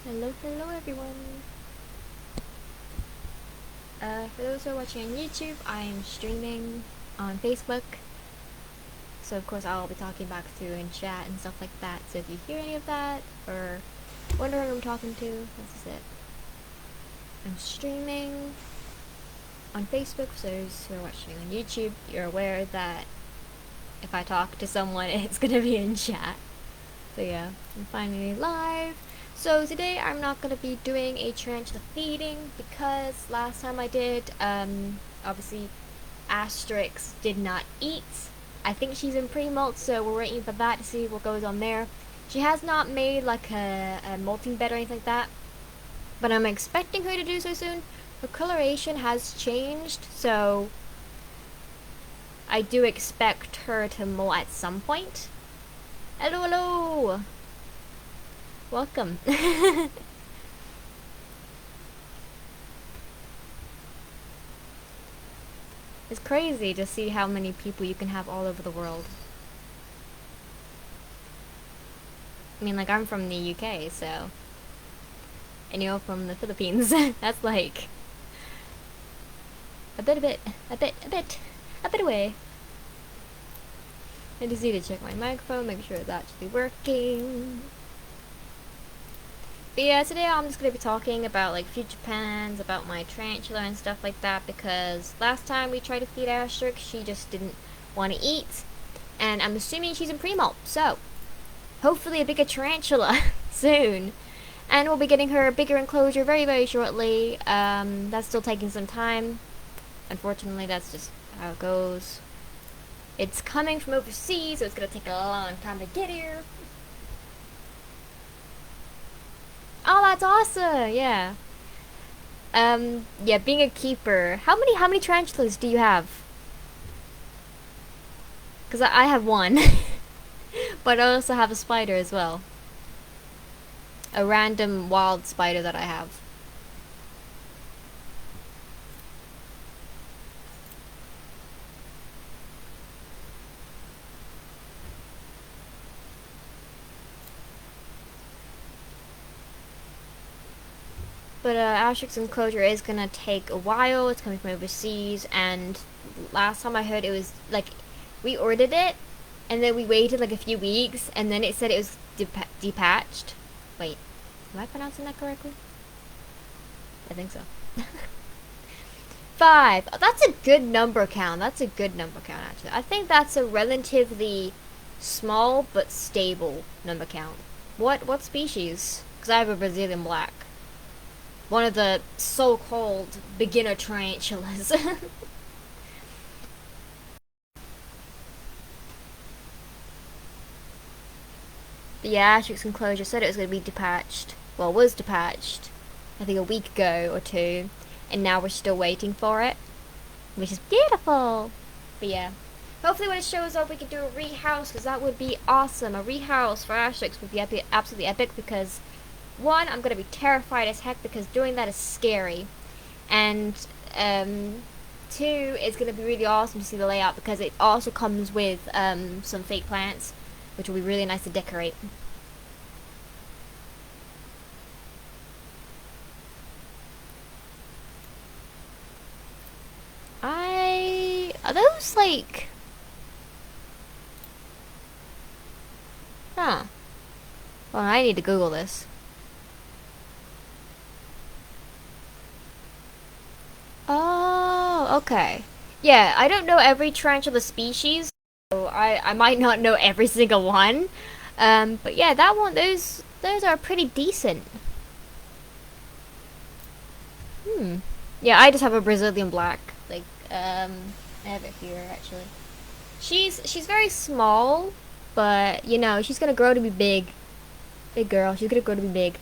Hello everyone. For those who are watching on YouTube, I am streaming on Facebook. So of course I'll be talking back through in chat and stuff like that. So if you hear any of that or wonder who I'm talking to, this is it. I'm streaming on Facebook. So those who are watching on YouTube, you're aware that if I talk to someone, it's gonna be in chat. So yeah, I'm finally live. So today I'm not going to be doing a tarantula feeding because last time I did, obviously Asterix did not eat. I think she's in pre-molt, so we're waiting for that to see what goes on there. She has not made like a molting bed or anything like that, but I'm expecting her to do so soon. Her coloration has changed, so I do expect her to molt at some point. Hello! Welcome. It's crazy to see how many people you can have all over the world. I mean, like, I'm from the UK, so... And you're from the Philippines. That's like... a bit away. I just need to check my microphone, make sure it's actually working. But yeah, today I'm just going to be talking about like future plans, about my tarantula and stuff like that, because last time we tried to feed Asterix, she just didn't want to eat, and I'm assuming she's in pre-molt, so hopefully a bigger tarantula soon, and we'll be getting her a bigger enclosure very shortly. That's still taking some time, unfortunately. That's just how it goes. It's coming from overseas, so it's going to take a long time to get here. Oh, that's awesome! Yeah. Yeah, being a keeper. How many tarantulas do you have? Because I have one. But I also have a spider as well. A random wild spider that I have. But Asterix enclosure is gonna take a while. It's coming from overseas, and last time I heard it was like we ordered it, and then we waited like a few weeks, and then it said it was depatched. Wait, am I pronouncing that correctly? I think so. 5. Oh, that's a good number count. That's a good number count, actually. I think that's a relatively small but stable number count. What species? Because I have a Brazilian black. One of the so-called beginner tarantulas. The Asterix enclosure said it was going to be depatched. Well, it was depatched, I think a week ago or two, and now we're still waiting for it, which is beautiful. But yeah, hopefully when it shows up we can do a rehouse, because that would be awesome. A rehouse for Asterix would be absolutely epic, because one, I'm going to be terrified as heck because doing that is scary, and two, it's going to be really awesome to see the layout because it also comes with some fake plants, which will be really nice to decorate. Are those like... Huh. Well, I need to Google this. Oh, okay. Yeah, I don't know every tarantula species, so I might not know every single one. But yeah, that one, those are pretty decent. Yeah, I just have a Brazilian black. Like, I have it here actually. She's very small, but you know, she's gonna grow to be big. Big girl, she's gonna grow to be big.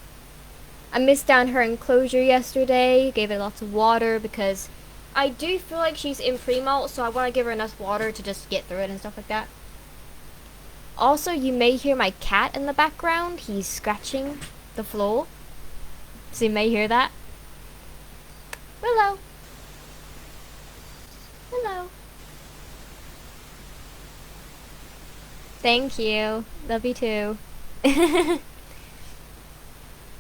I missed down her enclosure yesterday, gave it lots of water because I do feel like she's in pre-molt, so I want to give her enough water to just get through it and stuff like that. Also, you may hear my cat in the background. He's scratching the floor, so you may hear that. Hello. Hello. Thank you. Love you too.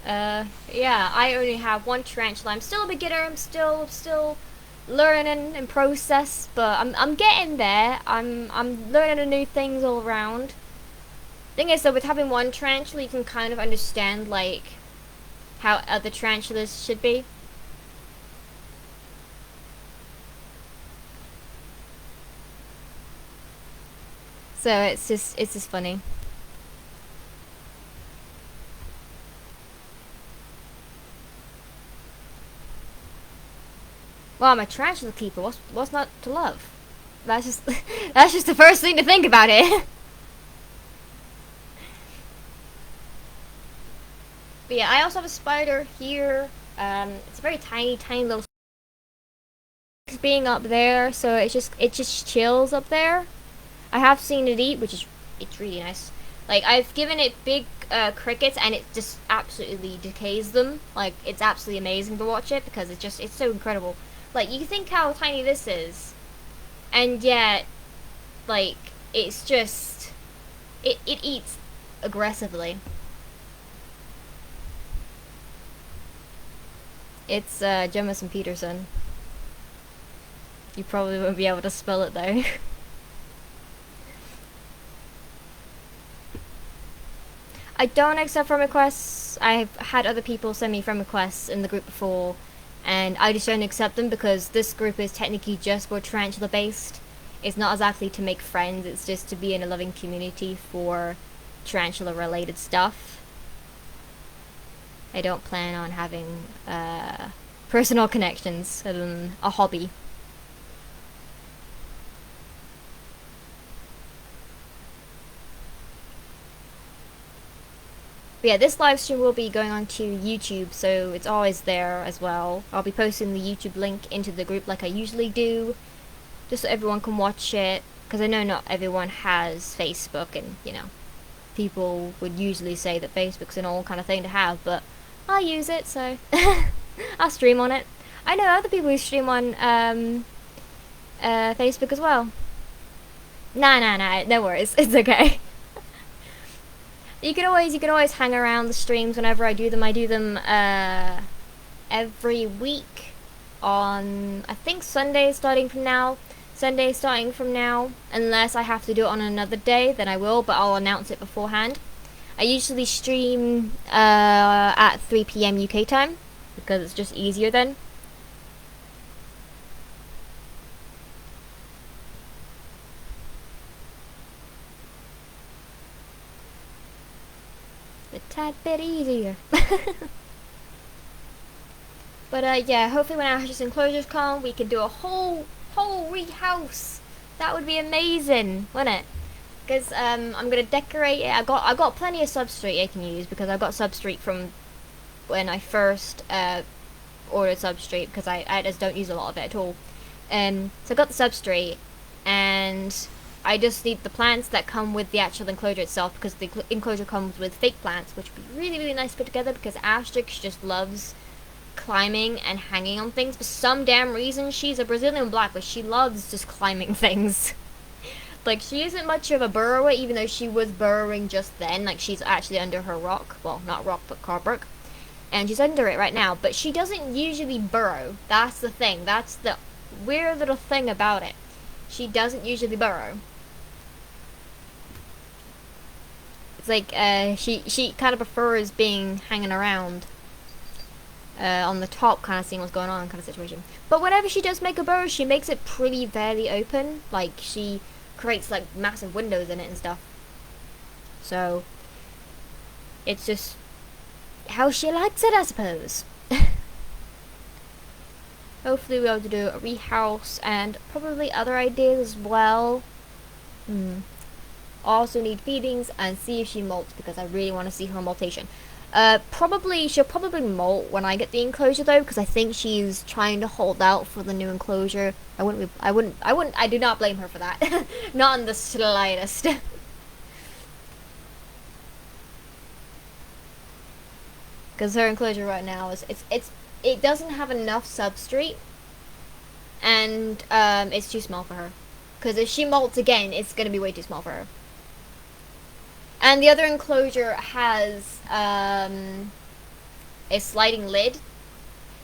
Yeah, I only have one tarantula. I'm still a beginner. I'm still learning and process, but I'm getting there. I'm learning the new things all around. Thing is, though, with having one tarantula, you can kind of understand like how other tarantulas should be. So it's just funny. Well, I'm a tarantula keeper. What's not to love? That's just that's just the first thing to think about it. But yeah, I also have a spider here. It's a very tiny little being up there, so it just chills up there. I have seen it eat, which is it's really nice. Like I've given it big crickets, and it just absolutely decays them. Like it's absolutely amazing to watch it because it's so incredible. Like you think how tiny this is, and yet like it's just it eats aggressively. It's Jemison Peterson. You probably won't be able to spell it though. I don't accept friend requests. I've had other people send me friend requests in the group before, and I just don't accept them because this group is technically just for tarantula based. It's not exactly to make friends, it's just to be in a loving community for tarantula related stuff. I don't plan on having personal connections other than a hobby. But yeah, this live stream will be going on to YouTube, so it's always there as well. I'll be posting the YouTube link into the group like I usually do, just so everyone can watch it, because I know not everyone has Facebook, and, you know, people would usually say that Facebook's an old kind of thing to have, but I use it, so I'll stream on it. I know other people who stream on Facebook as well. Nah, no worries, it's okay. You can always hang around the streams whenever I do them. I do them every week on I think Sunday starting from now. Sunday starting from now, unless I have to do it on another day, then I will, but I'll announce it beforehand. I usually stream at 3 p.m. UK time because it's just easier then. A tad bit easier. But yeah, hopefully when Ash's enclosures come, we can do a whole rehouse. That would be amazing, wouldn't it? Because I'm gonna decorate it. I got plenty of substrate I can use because I got substrate from when I first ordered substrate because I just don't use a lot of it at all. So I got the substrate, and I just need the plants that come with the actual enclosure itself because the enclosure comes with fake plants, which would be really nice to put together because Asterix just loves climbing and hanging on things. For some damn reason, she's a Brazilian black, but she loves just climbing things. Like, she isn't much of a burrower, even though she was burrowing just then. Like, she's actually under her rock. Well, not rock, but cardboard. And she's under it right now. But she doesn't usually burrow. That's the thing. That's the weird little thing about it. She doesn't usually burrow. It's like, she kind of prefers being hanging around. On the top, kind of seeing what's going on kind of situation. But whenever she does make a burrow, she makes it pretty fairly open. Like, she creates like massive windows in it and stuff. So it's just how she likes it, I suppose. Hopefully we'll be able to do a rehouse and probably other ideas as well. Also need feedings and see if she molts because I really want to see her moltation. She'll probably molt when I get the enclosure though, because I think she's trying to hold out for the new enclosure. I do not blame her for that. Not in the slightest. Because her enclosure right now it doesn't have enough substrate, and it's too small for her. Because if she molts again, it's gonna be way too small for her. And the other enclosure has a sliding lid,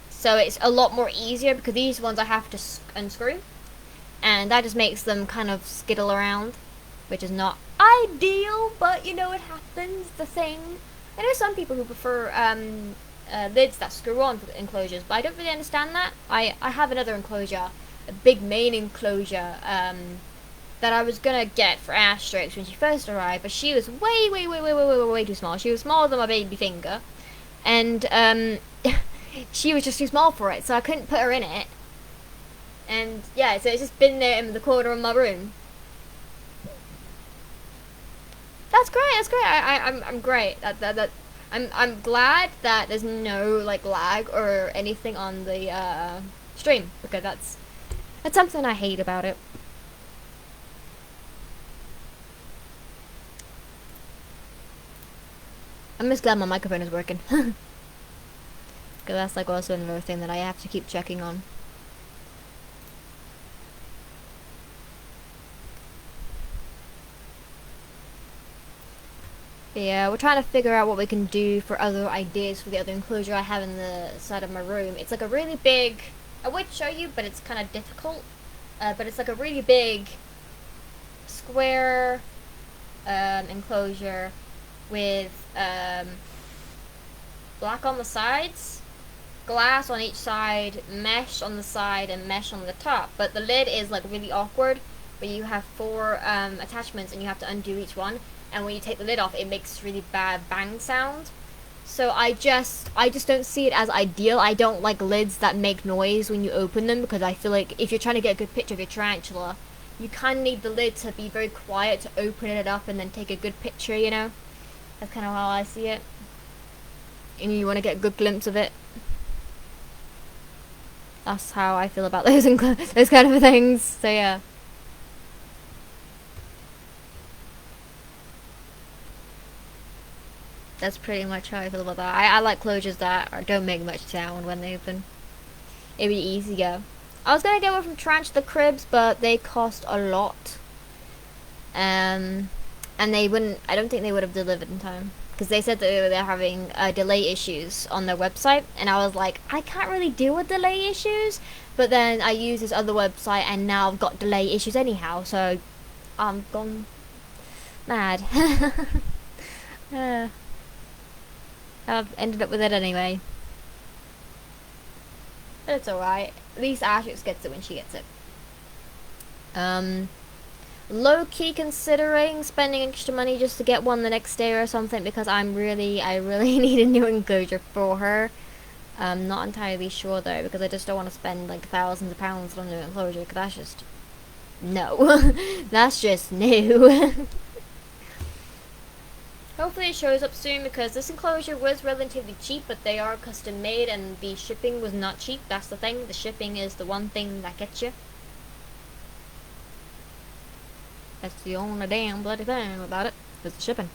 so it's a lot more easier because these ones I have to unscrew, and that just makes them kind of skittle around, which is not ideal, but you know, it happens. The thing. I know some people who prefer lids that screw on for the enclosures, but I don't really understand that. I have another enclosure, a big main enclosure, that I was gonna get for Asterix when she first arrived, but she was way too small. She was smaller than my baby finger, and she was just too small for it, so I couldn't put her in it. And yeah, so it's just been there in the corner of my room. That's great. That's great. I'm great. I'm glad that there's no like lag or anything on the stream, because that's something I hate about it. I'm just glad my microphone is working. Because that's like also another thing that I have to keep checking on. Yeah, we're trying to figure out what we can do for other ideas for the other enclosure I have in the side of my room. It's like a really big, I would show you, but it's kind of difficult. But it's like a really big square enclosure with black on the sides, glass on each side, mesh on the side, and mesh on the top. But the lid is like really awkward, but you have 4 attachments and you have to undo each one. And when you take the lid off, it makes really bad bang sound. So I just don't see it as ideal. I don't like lids that make noise when you open them, because I feel like if you're trying to get a good picture of your tarantula, you kind of need the lid to be very quiet to open it up and then take a good picture, you know? That's kind of how I see it. And you want to get a good glimpse of it. That's how I feel about those those kind of things. So yeah. That's pretty much how I feel about that. I like closures that don't make much sound when they open. It'd be easy go. I was gonna get one from Tarantula Cribs, but they cost a lot. And they wouldn't. I don't think they would have delivered in time, because they said that they're having delay issues on their website, and I was like, I can't really deal with delay issues. But then I use this other website, and now I've got delay issues anyhow, so I'm gone mad. I've ended up with it anyway. But it's alright. At least Ashley gets it when she gets it. Low-key considering spending extra money just to get one the next day or something, because I really need a new enclosure for her. I'm not entirely sure though, because I just don't want to spend like thousands of pounds on a new enclosure, because that's just... no. That's just new. Hopefully it shows up soon, because this enclosure was relatively cheap, but they are custom made and the shipping was not cheap. That's the thing. The shipping is the one thing that gets you. That's the only damn bloody thing about it, is the shipping.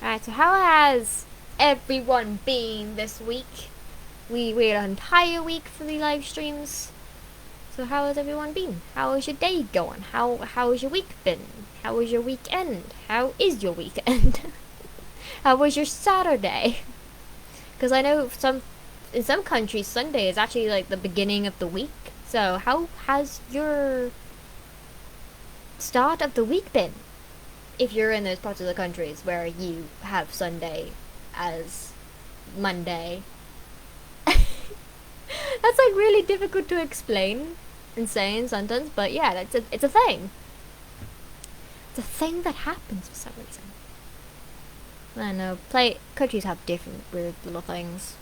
Alright, so how has everyone been this week? We waited an entire week for the live streams. So how has everyone been? How is your day going? How has your week been? How was your weekend? How is your weekend? How was your Saturday? Because I know in some countries Sunday is actually like the beginning of the week. So how has your start of the week been? If you're in those parts of the countries where you have Sunday as Monday. That's like really difficult to explain and say in sentence, but yeah, it's a thing. It's a thing that happens for some reason. I don't know. Countries have different weird little things.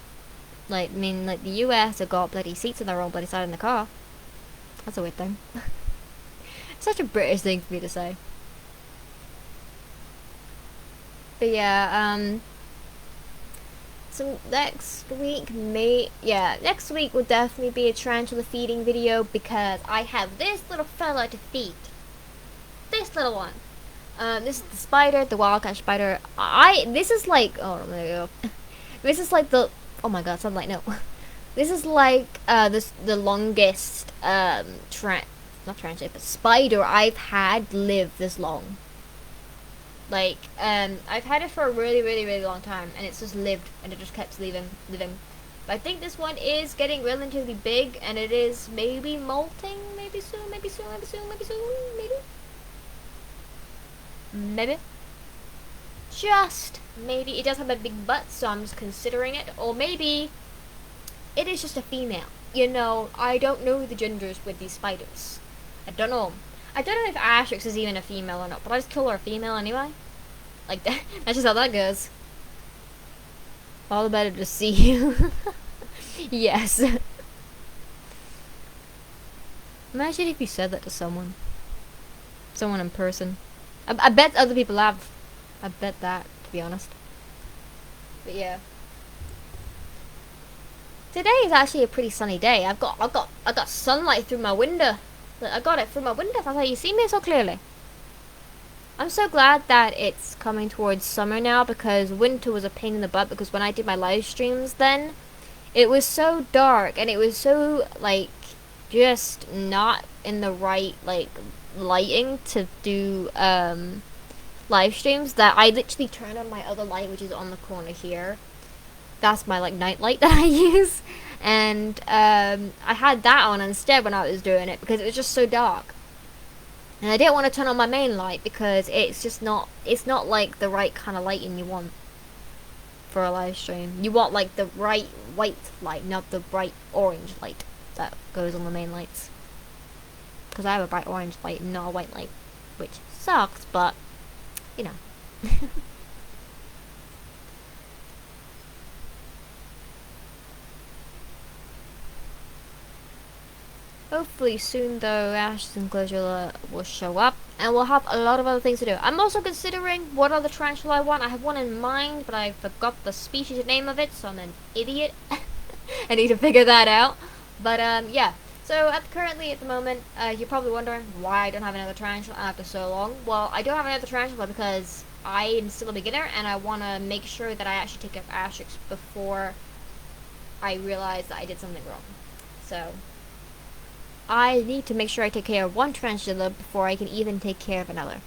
Like, I mean, like the US have got bloody seats on their own bloody side in the car. That's a weird thing. It's such a British thing for me to say. But yeah, so next week next week will definitely be a tarantula feeding video, because I have this little fella to feed. This little one. This is the spider, the wildcat spider. This is like, oh my god. This is like the, oh my god, sunlight, no. This is like, the longest, not tarantula, but spider I've had live this long. Like, I've had it for a really, really, really long time, and it's just lived, and it just kept living. But I think this one is getting relatively big, and it is maybe molting, maybe soon, maybe soon, maybe soon, maybe soon, maybe. Just maybe. It does have a big butt, so I'm just considering it. Or maybe it is just a female. You know, I don't know the genders with these spiders. I don't know. I don't know if Asterix is even a female or not, but I just call her a female anyway. Like, that, that's just how that goes. All the better to see you. Yes. Imagine if you said that to someone. Someone in person. I bet other people have. I bet that, to be honest. But yeah. Today is actually a pretty sunny day. I got sunlight through my window. I got it through my window. That's how you see me so clearly. I'm so glad that it's coming towards summer now, because winter was a pain in the butt, because when I did my live streams then, it was so dark and it was so, like, just not in the right, like, lighting to do live streams that I literally turned on my other light, which is on the corner here. That's my, like, night light that I use, and I had that on instead when I was doing it, because it was just so dark. And I didn't want to turn on my main light because it's just not, it's not like the right kind of lighting you want for a live stream. You want like the right white light, not the bright orange light that goes on the main lights. Because I have a bright orange light, not a white light, which sucks, but you know. Hopefully soon though, Ash's enclosure will show up, and we'll have a lot of other things to do. I'm also considering what other tarantula I want. I have one in mind, but I forgot the species name of it, so I'm an idiot. I need to figure that out. But yeah. So currently at the moment, you're probably wondering why I don't have another tarantula after so long. Well, I don't have another tarantula because I am still a beginner, and I want to make sure that I actually take care of Asterix before I realize that I did something wrong. So I need to make sure I take care of one tarantula before I can even take care of another.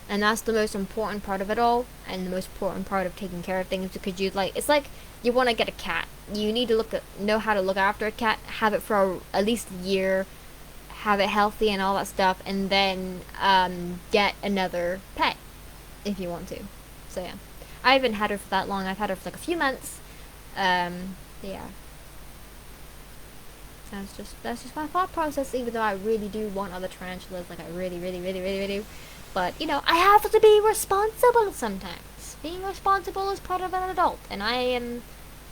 And that's the most important part of it all, and the most important part of taking care of things, because you like, it's like you want to get a cat. You need to know how to look after a cat, have it for at least a year, have it healthy and all that stuff, and then get another pet if you want to. So yeah, I haven't had her for that long. I've had her for like a few months. Yeah. That's just my thought process, even though I really do want other tarantulas, like I really, really, really, really, really do. But, you know, I have to be responsible sometimes. Being responsible is part of an adult, and I am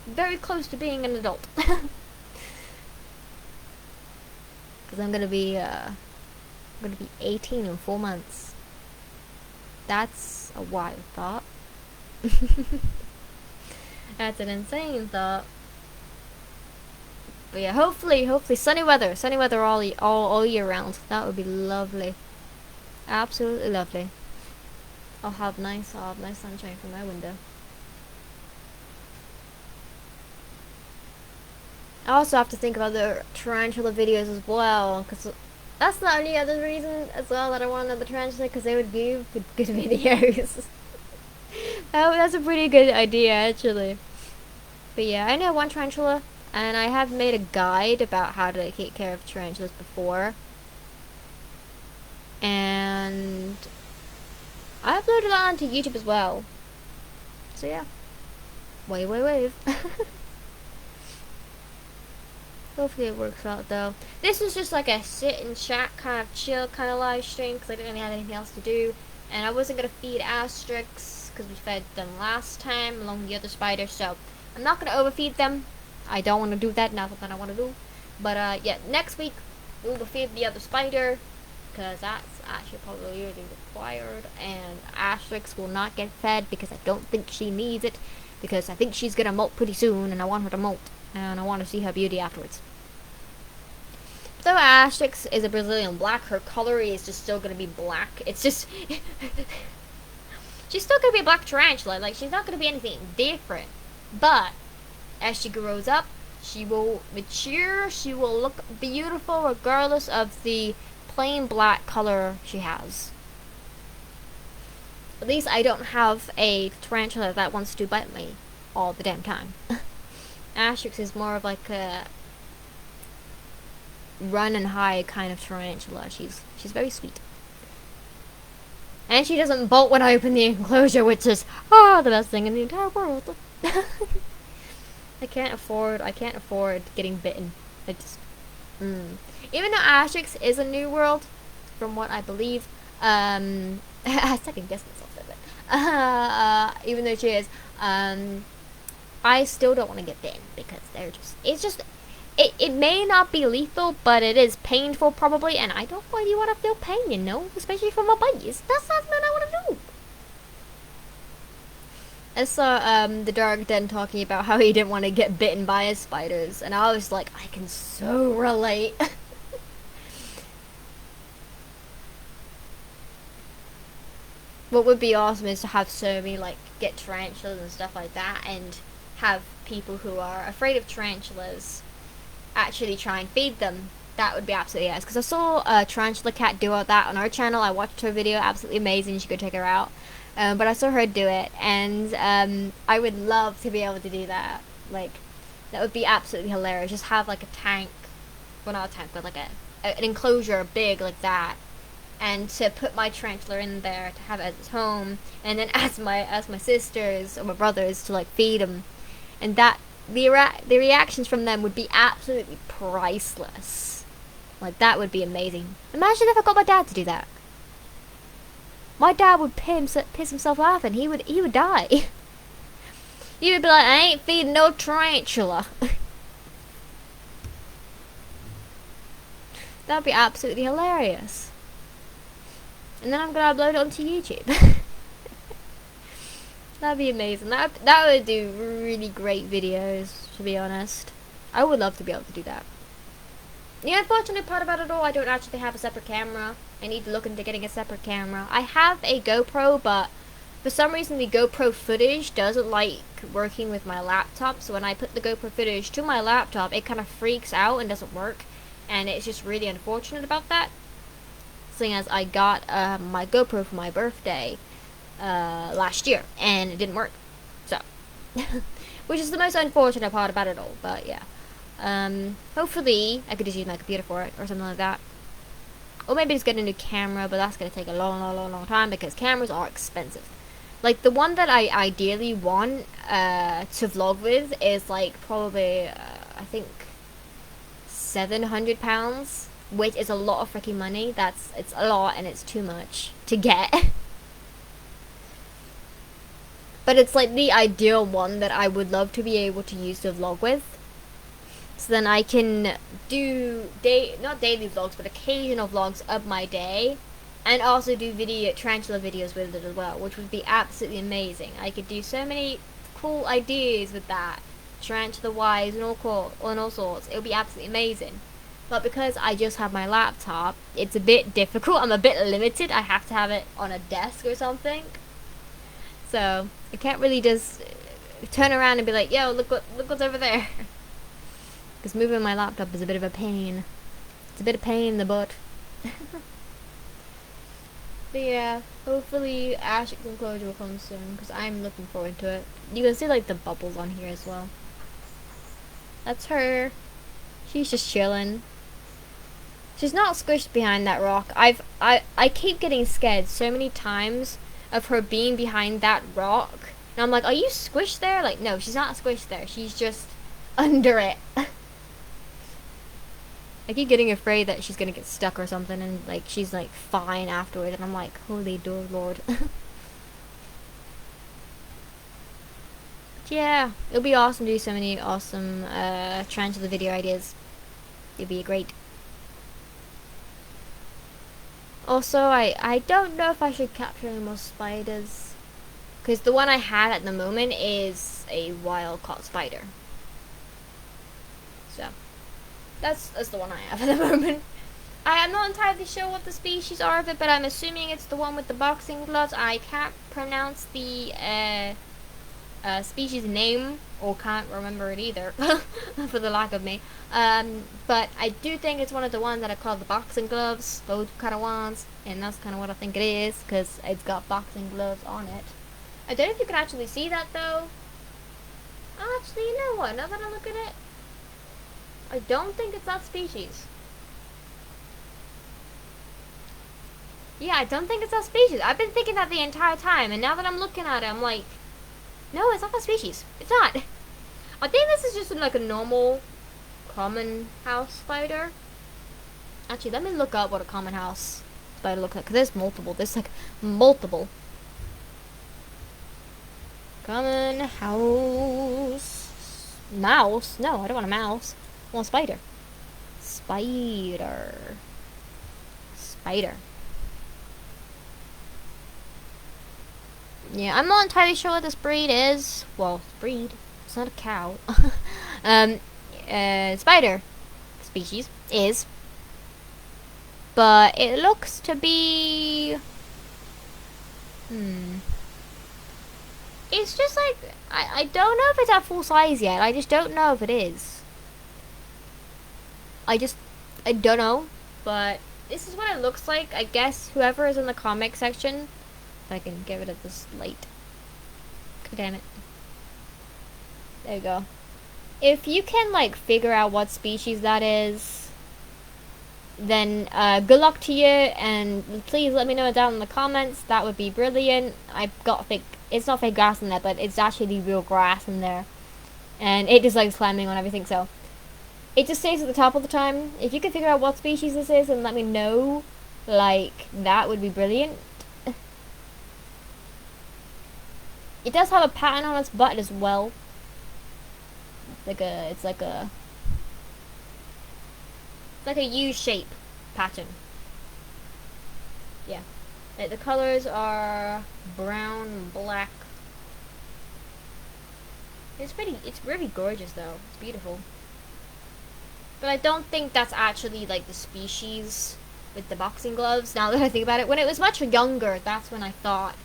very close to being an adult. Because I'm gonna be 18 in 4 months. That's a wild thought. That's an insane thought. But yeah, hopefully sunny weather all year round. That would be lovely, absolutely lovely. I'll have nice sunshine from my window. I also have to think about the tarantula videos as well, because that's the only other reason as well that I want another tarantula, because they would give good videos. That's a pretty good idea actually. But yeah, I know one tarantula. And I have made a guide about how to take care of tarantulas before. And I uploaded it onto YouTube as well. So yeah. Wave. Hopefully it works out though. This was just like a sit and chat kind of chill kind of live stream, because I didn't really have anything else to do. And I wasn't going to feed Asterix, because we fed them last time along the other spiders. So I'm not going to overfeed them. I don't want to do that, not that I want to do. But yeah, next week we will feed the other spider, because that's actually probably really required. And Asterix will not get fed because I don't think she needs it, because I think she's gonna molt pretty soon, and I want her to molt, and I want to see her beauty afterwards. Though Asterix is a Brazilian black, her color is just still gonna be black. It's just she's still gonna be a black tarantula. Like, she's not gonna be anything different, but as she grows up, she will mature, she will look beautiful regardless of the plain black color she has. At least I don't have a tarantula that wants to bite me all the damn time. Asterix is more of like a run and hide kind of tarantula. She's very sweet. And she doesn't bolt when I open the enclosure, which is the best thing in the entire world. I can't afford getting bitten. I just even though Asterix is a new world, from what I believe, I second guess myself a bit. Even though she is, I still don't want to get bitten because it may not be lethal, but it is painful probably, and I don't really want to feel pain, you know, especially from a bite. That's not what I want to do. I saw the Dark Den talking about how he didn't want to get bitten by his spiders, and I was like, I can so relate. What would be awesome is to have so many, like, get tarantulas and stuff like that, and have people who are afraid of tarantulas actually try and feed them. That would be absolutely yes. Because I saw a tarantula cat do all that on our channel. I watched her video, absolutely amazing. You should go check her out. But I saw her do it, and I would love to be able to do that. Like, that would be absolutely hilarious. Just have like a tank, well not a tank, but like an enclosure big like that, and to put my tarantula in there to have it as its home, and then ask my sisters or my brothers to like feed them, and that the reactions from them would be absolutely priceless. Like, that would be amazing. Imagine if I got my dad to do that. My dad would piss himself off, and he would die. He would be like, I ain't feeding no tarantula. That'd be absolutely hilarious. And then I'm gonna upload it onto YouTube. That'd be amazing. That would do really great videos, to be honest. I would love to be able to do that. The unfortunate part about it all, I don't actually have a separate camera. I need to look into getting a separate camera. I have a GoPro, but for some reason the GoPro footage doesn't like working with my laptop. So when I put the GoPro footage to my laptop, it kind of freaks out and doesn't work. And it's just really unfortunate about that. Seeing as I got my GoPro for my birthday last year, and it didn't work. So, which is the most unfortunate part about it all. But yeah. Hopefully I could just use my computer for it or something like that. Or maybe just get a new camera, but that's going to take a long time because cameras are expensive. Like, the one that I ideally want to vlog with is like probably, I think, £700, which is a lot of freaking money. It's a lot and it's too much to get. But it's like the ideal one that I would love to be able to use to vlog with. So then I can do not daily vlogs, but occasional vlogs of my day, and also do tarantula videos with it as well, which would be absolutely amazing. I could do so many cool ideas with that, tarantula wise and all sorts. It would be absolutely amazing. But because I just have my laptop, it's a bit difficult. I'm a bit limited. I have to have it on a desk or something. So I can't really just turn around and be like, "Yo, look what's over there." Because moving my laptop is a bit of a pain. It's a bit of pain in the butt. But yeah, hopefully Asterix enclosure will come soon, because I'm looking forward to it. You can see like the bubbles on here as well. That's her. She's just chilling. She's not squished behind that rock. I keep getting scared so many times of her being behind that rock. And I'm like, are you squished there? Like, no, she's not squished there. She's just under it. I keep getting afraid that she's gonna get stuck or something, and like she's like fine afterwards, and I'm like, holy lord. Yeah, it'll be awesome to do so many awesome tarantula video ideas. It'd be great. Also, I don't know if I should capture any more spiders, because the one I have at the moment is a wild caught spider. So that's the one I have at the moment. I am not entirely sure what the species are of it, but I'm assuming it's the one with the boxing gloves. I can't pronounce the species name, or can't remember it either, for the lack of me. But I do think it's one of the ones that are called the boxing gloves, those kind of ones, and that's kind of what I think it is, because it's got boxing gloves on it. I don't know if you can actually see that, though. Actually, you know what, now that I look at it, I don't think it's that species. Yeah, I don't think it's that species. I've been thinking that the entire time, and now that I'm looking at it, I'm like, no, it's not that species. It's not. I think this is just like a normal common house spider. Actually, let me look up what a common house spider looks like. Cause there's multiple. There's like multiple. Common house mouse. No, I don't want a mouse. I want a spider. Spider. Spider. Yeah, I'm not entirely sure what this breed is. Well, breed. It's not a cow. um, spider species is, but it looks to be. It's just like I don't know if it's at full size yet. I just don't know if it is. I don't know, but this is what it looks like. I guess whoever is in the comic section, if I can get rid of this light. God damn it. There you go. If you can like figure out what species that is, then good luck to you, and please let me know down in the comments. That would be brilliant. I've got fake. It's not fake grass in there, but it's actually real grass in there, and it just likes climbing on everything. So it just stays at the top all the time. If you can figure out what species this is and let me know, like that would be brilliant. It does have a pattern on its butt as well. It's like a U shape pattern. Yeah. The colors are brown and black. It's really gorgeous though. It's beautiful. But I don't think that's actually like the species with the boxing gloves, now that I think about it. When it was much younger, that's when I thought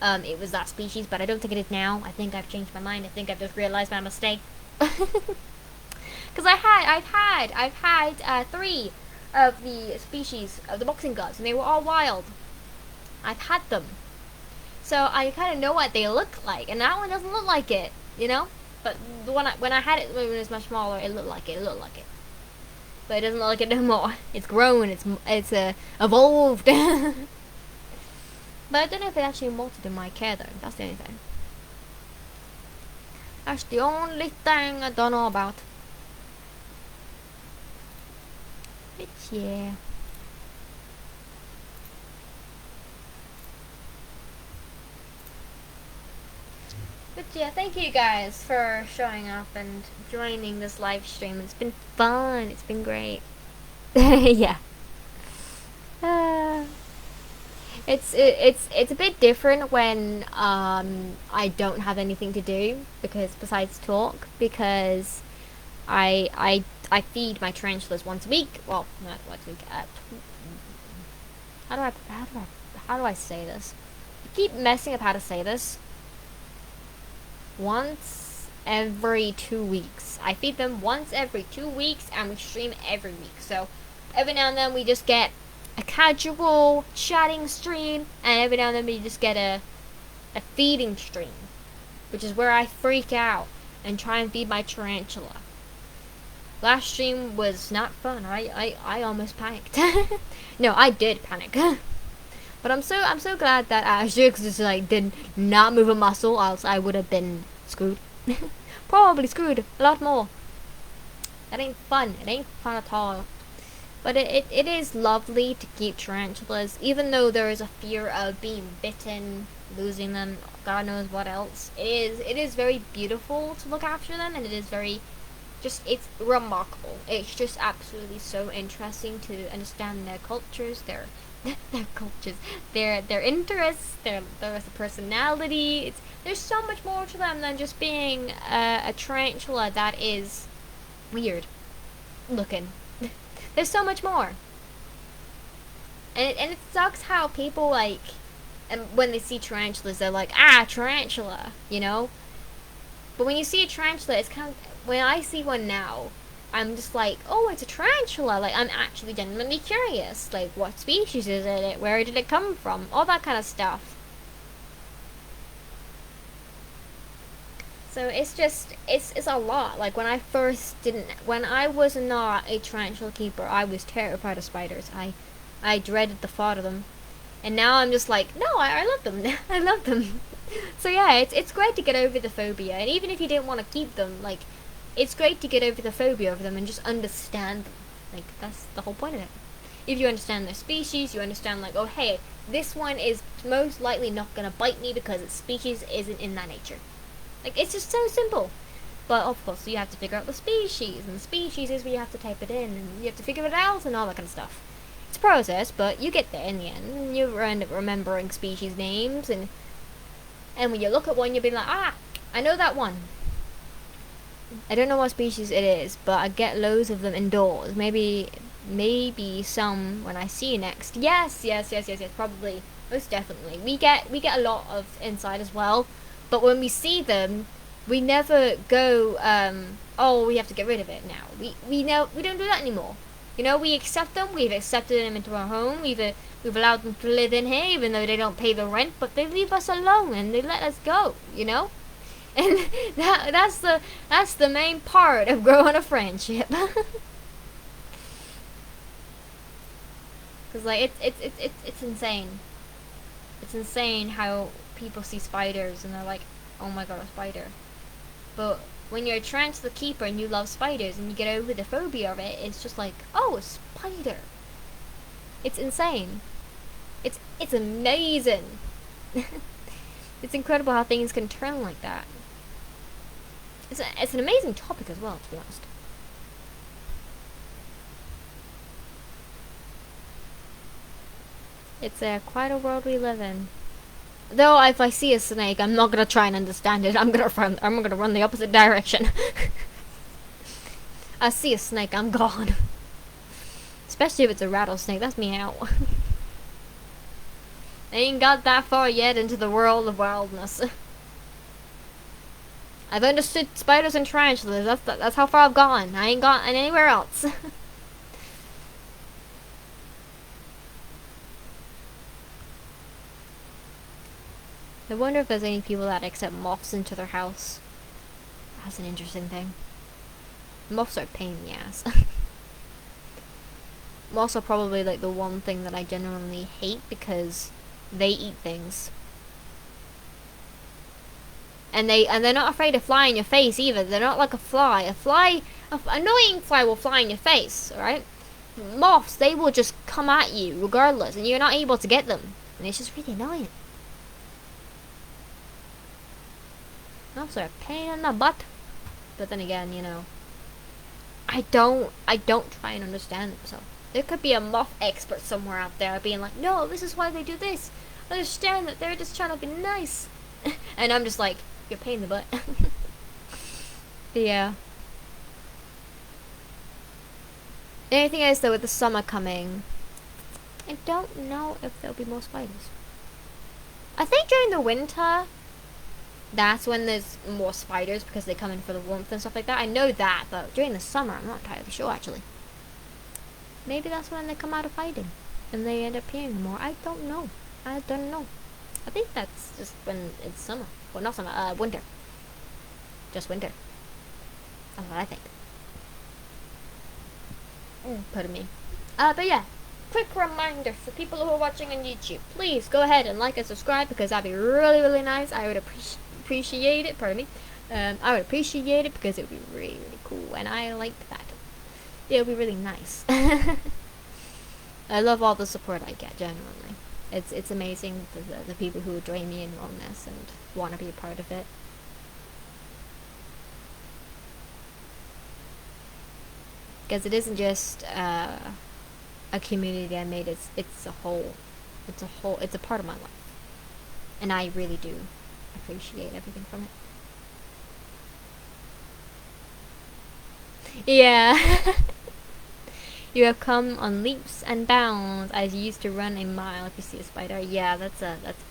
it was that species, but I don't think it is now. I think I've changed my mind. I think I've just realized my mistake. Because I've had 3 of the species of the boxing gloves, and they were all wild. I've had them, so I kind of know what they look like, and that one doesn't look like it, you know. But the one when I had it when it was much smaller, it looked like it. It looked like it, but it doesn't look like it no more. It's grown. It's evolved. But I don't know if it actually molted in my care though. That's the only thing. That's the only thing I don't know about. But yeah. But yeah, thank you guys for showing up and joining this live stream. It's been fun. It's been great. Yeah. It's a bit different when I don't have anything to do besides talk, because I feed my tarantulas once a week. Well, not once a week. How do I say this? I keep messing up how to say this. Once every 2 weeks. I feed them once every 2 weeks, and we stream every week. So every now and then we just get a casual chatting stream, and every now and then we just get a feeding stream, which is where I freak out and try and feed my tarantula. Last stream was not fun. I almost panicked. No, I did panic. But I'm so glad that Ajax just like did not move a muscle, else I would have been screwed. Probably screwed a lot more. That ain't fun. It ain't fun at all. But it is lovely to keep tarantulas, even though there is a fear of being bitten, losing them, God knows what else. It is very beautiful to look after them, and it is very it's remarkable. It's just absolutely so interesting to understand their cultures, their cultures, their interests, their personality. There's so much more to them than just being a tarantula that is weird looking. There's so much more, and it sucks how people like, and when they see tarantulas, they're like, tarantula, you know. But when you see a tarantula, it's kind of, when I see one now, I'm just like, oh, it's a tarantula. Like, I'm actually genuinely curious. Like, what species is it? Where did it come from? All that kind of stuff. So it's just, it's a lot. Like, when I was not a tarantula keeper, I was terrified of spiders. I dreaded the thought of them. And now I'm just like, no, I love them. I love them. So yeah, it's great to get over the phobia. And even if you didn't want to keep them, like, it's great to get over the phobia of them and just understand them. Like, that's the whole point of it. If you understand their species, you understand, like, oh, hey, this one is most likely not going to bite me because its species isn't in that nature. Like, it's just so simple. But, of course, you have to figure out the species, and the species is where you have to type it in, and you have to figure it out, and all that kind of stuff. It's a process, but you get there in the end, and you end up remembering species names, and when you look at one, you'll be like, ah, I know that one. I don't know what species it is, but I get loads of them indoors. Maybe some when I see you next. Yes, probably, most definitely. We get a lot of inside as well, but when we see them, we never go, oh, we have to get rid of it now. We don't do that anymore. You know, we accept them. We've accepted them into our home. We've allowed them to live in here, even though they don't pay the rent. But they leave us alone and they let us go. You know, and that's the main part of growing a friendship. Because like it's insane. It's insane how people see spiders and they're like, oh my god, a spider. But when you're a tarantula keeper and you love spiders and you get over the phobia of it, it's just like, oh, a spider. It's insane. It's amazing. It's incredible how things can turn like that. It's an amazing topic as well, to be honest. It's quite a world we live in. Though if I see a snake, I'm not gonna try and understand it. I'm gonna run the opposite direction. I see a snake, I'm gone. Especially if it's a rattlesnake. That's me out. I ain't got that far yet into the world of wildness. I've understood spiders and tarantulas. That's how far I've gone. I ain't gone anywhere else. I wonder if there's any people that accept moths into their house. That's an interesting thing. Moths are a pain in the ass. Moths are probably like the one thing that I genuinely hate because they eat things. And they're not afraid to fly in your face either. They're not like a fly. An annoying fly will fly in your face, alright? Moths, they will just come at you regardless, and you're not able to get them. And it's just really annoying. Moths are a pain in the butt. But then again, you know, I don't try and understand them, so there could be a moth expert somewhere out there being like, no, this is why they do this. Understand that they're just trying to be nice. And I'm just like, you're a pain in the butt. Yeah. Anything else though with the summer coming? I don't know if there'll be more spiders. I think during the winter, that's when there's more spiders because they come in for the warmth and stuff like that. I know that, but during the summer, I'm not entirely sure actually. Maybe that's when they come out of hiding and they end up appearing more. I don't know. I think that's just when it's summer. Well, not summer, winter. Just winter. That's what I think. Pardon me. But yeah. Quick reminder for people who are watching on YouTube. Please go ahead and like and subscribe because that'd be really, really nice. I would appreciate it. Pardon me. I would appreciate it because it would be really, really cool. And I like that. It would be really nice. I love all the support I get, genuinely. It's amazing the people who join me in on this and want to be a part of it. Because it isn't just a community I made. It's a part of my life, and I really do appreciate everything from it. Yeah. You have come on leaps and bounds as you used to run a mile if you see a spider. Yeah, that's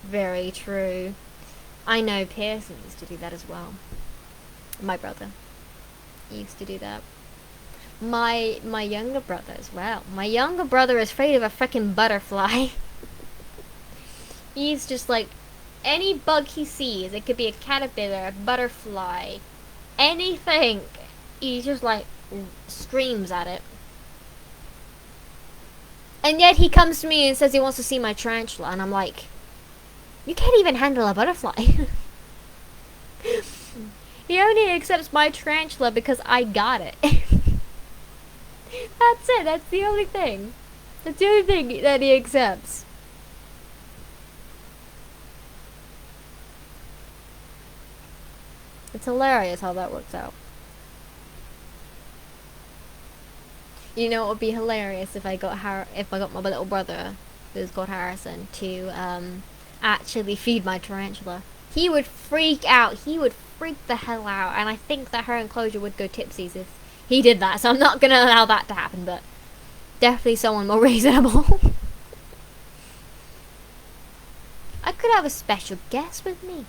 very true. I know Pearson used to do that as well. My brother. He used to do that. My younger brother as well. My younger brother is afraid of a freaking butterfly. He's just like, any bug he sees, it could be a caterpillar, a butterfly, anything, he just like screams at it. And yet he comes to me and says he wants to see my tarantula, and I'm like, you can't even handle a butterfly. He only accepts my tarantula because I got it. That's it. That's the only thing. That's the only thing that he accepts. It's hilarious how that works out. You know, it would be hilarious if I got my little brother, who's called Harrison, to actually feed my tarantula. He would freak out. He would freak the hell out, and I think that her enclosure would go tipsies if he did that. So I'm not gonna allow that to happen. But definitely someone more reasonable. I could have a special guest with me.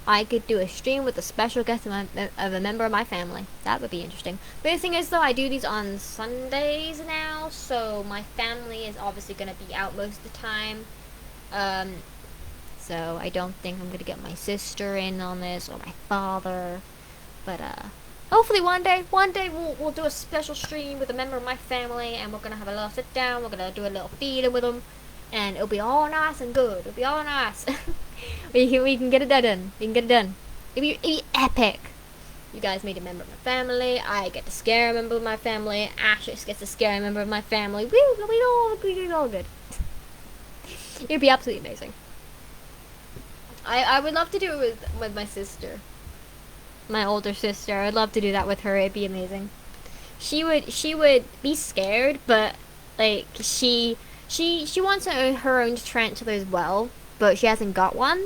I could do a stream with a special guest of a member of my family. That would be interesting. But the thing is, though, I do these on Sundays now, so my family is obviously going to be out most of the time. So I don't think I'm going to get my sister in on this, or my father. But hopefully one day we'll do a special stream with a member of my family, and we're going to have a little sit down. We're going to do a little feeding with them, and it'll be all nice and good. It'll be all nice. We can get it done. We can get it done. It'll be epic. You guys meet a member of my family. I get to scare a member of my family. Ashes gets to scare a member of my family. We all good. It'd be absolutely amazing. I would love to do it with my sister. My older sister. I'd love to do that with her. It'd be amazing. She would be scared, but like she wants her own tarantula as well, but she hasn't got one,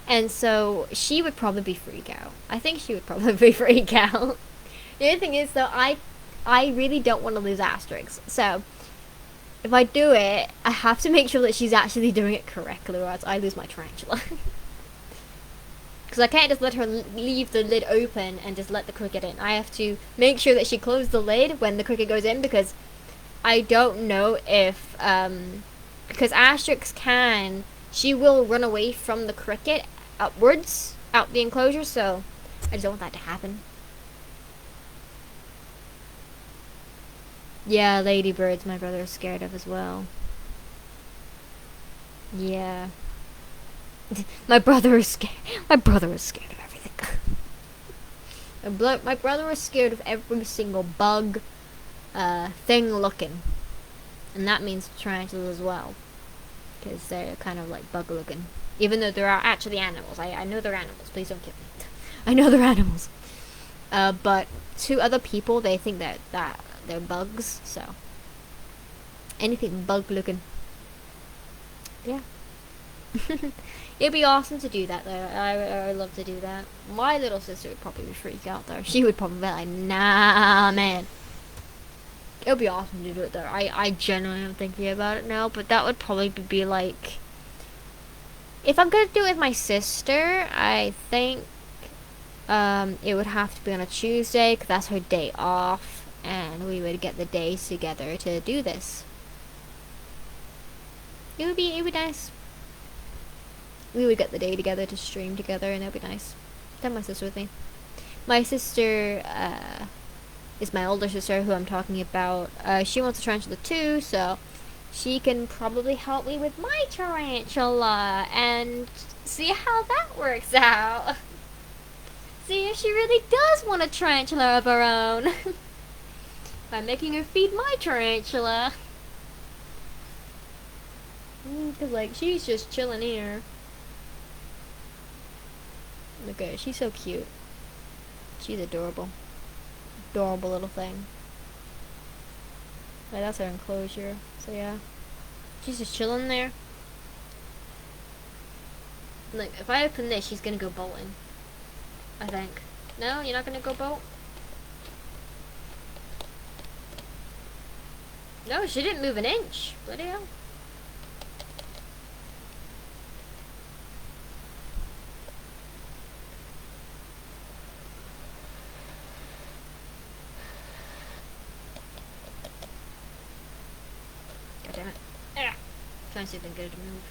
and so she would probably freak out. I think she would probably freak out. The other thing is, though, I really don't want to lose Asterix, so if I do it, I have to make sure that she's actually doing it correctly, or else I lose my tarantula. Because I can't just let her leave the lid open and just let the cricket in. I have to make sure that she closes the lid when the cricket goes in, because I don't know if, because Asterix she will run away from the cricket upwards, out the enclosure, so I just don't want that to happen. Yeah, ladybirds my brother is scared of as well. Yeah. My brother is scared of everything. My brother is scared of every single bug, thing looking. And that means tarantulas as well. Because they're kind of like bug looking. Even though they're actually animals. I know they're animals. Please don't kill me. I know they're animals. But to other people, they think that they're bugs. So anything bug looking. Yeah. It'd be awesome to do that, though. I would love to do that. My little sister would probably freak out, though. She would probably be like, nah, man. It would be awesome to do it, though. I genuinely am thinking about it now, but that would probably be like, if I'm gonna do it with my sister, I think it would have to be on a Tuesday, because that's her day off, and we would get the days together to do this. It would be nice. We would get the day together to stream together, and that'd be nice. Have my sister with me. My sister is my older sister, who I'm talking about. She wants a tarantula too, so she can probably help me with my tarantula and see how that works out. See if she really does want a tarantula of her own. By making her feed my tarantula. Cause like, she's just chilling here. Look at her, she's so cute. She's adorable. Adorable little thing. Like, that's her enclosure. So yeah. She's just chilling there. Like, if I open this, she's gonna go bolting. I think. No? You're not gonna go bolt? No, she didn't move an inch. Bloody hell. trying to see if I can get her to move.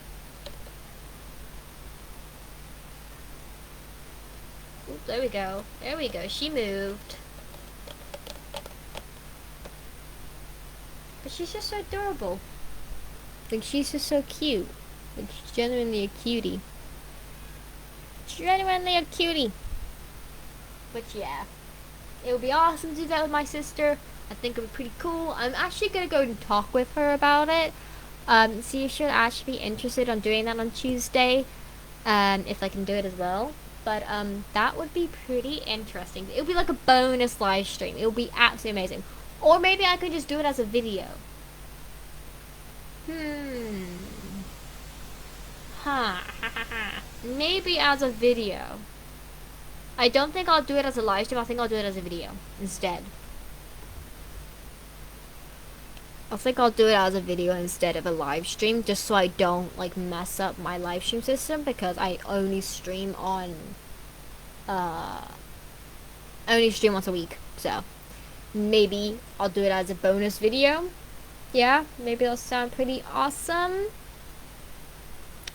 Ooh, there we go. There we go. She moved. But she's just so adorable. Like, she's just so cute. Like, she's genuinely a cutie. Genuinely a cutie. But yeah. It would be awesome to do that with my sister. I think it would be pretty cool. I'm actually gonna go and talk with her about it. See if she'll actually be interested on doing that on Tuesday. If I can do it as well. But that would be pretty interesting. It would be like a bonus live stream. It would be absolutely amazing. Or maybe I could just do it as a video. Maybe as a video. I don't think I'll do it as a live stream. I think I'll do it as a video instead. I think I'll do it as a video instead of a live stream, just so I don't like mess up my live stream system, because I only stream on once a week. So maybe I'll do it as a bonus video. Yeah, maybe it'll sound pretty awesome.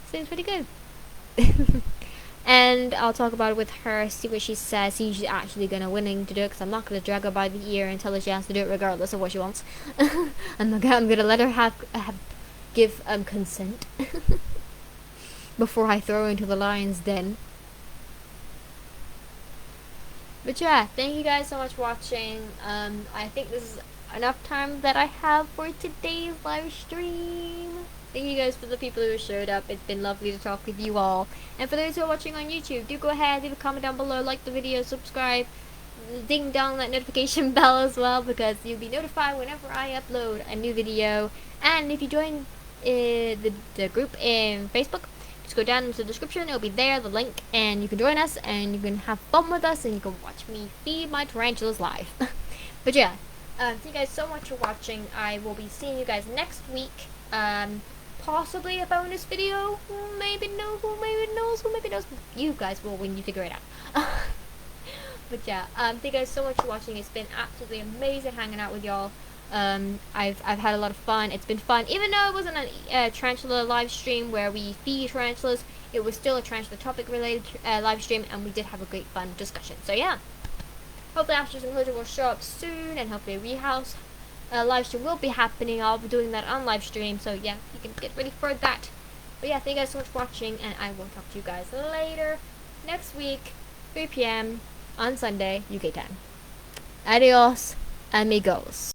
Seems pretty good. And I'll talk about it with her, see what she says, see if she's actually willing to do it, because I'm not gonna drag her by the ear and tell her she has to do it regardless of what she wants. I'm gonna let her give consent before I throw her into the lion's den. But yeah, thank you guys so much for watching. I think this is enough time that I have for today's live stream. Thank you guys for the people who showed up. It's been lovely to talk with you all. And for those who are watching on YouTube, do go ahead, leave a comment down below, like the video, subscribe, ding dong that notification bell as well, because you'll be notified whenever I upload a new video. And if you join the group in Facebook, just go down into the description, it'll be there, the link, and you can join us, and you can have fun with us, and you can watch me feed my tarantulas live. But yeah, thank you guys so much for watching. I will be seeing you guys next week. Possibly a bonus video. Maybe no. Who maybe knows? Who maybe knows? You guys will when you figure it out. But yeah, thank you guys so much for watching. It's been absolutely amazing hanging out with y'all. I've had a lot of fun. It's been fun, even though it wasn't a tarantula live stream where we feed tarantulas. It was still a tarantula topic related live stream, and we did have a great fun discussion. So yeah, hopefully Ashes and Closure will show up soon, and hopefully Rehouse live stream will be happening. I'll be doing that on live stream, so yeah, you can get ready for that. But yeah, thank you guys so much for watching, and I will talk to you guys later next week, 3 p.m. on Sunday UK time. Adios, amigos.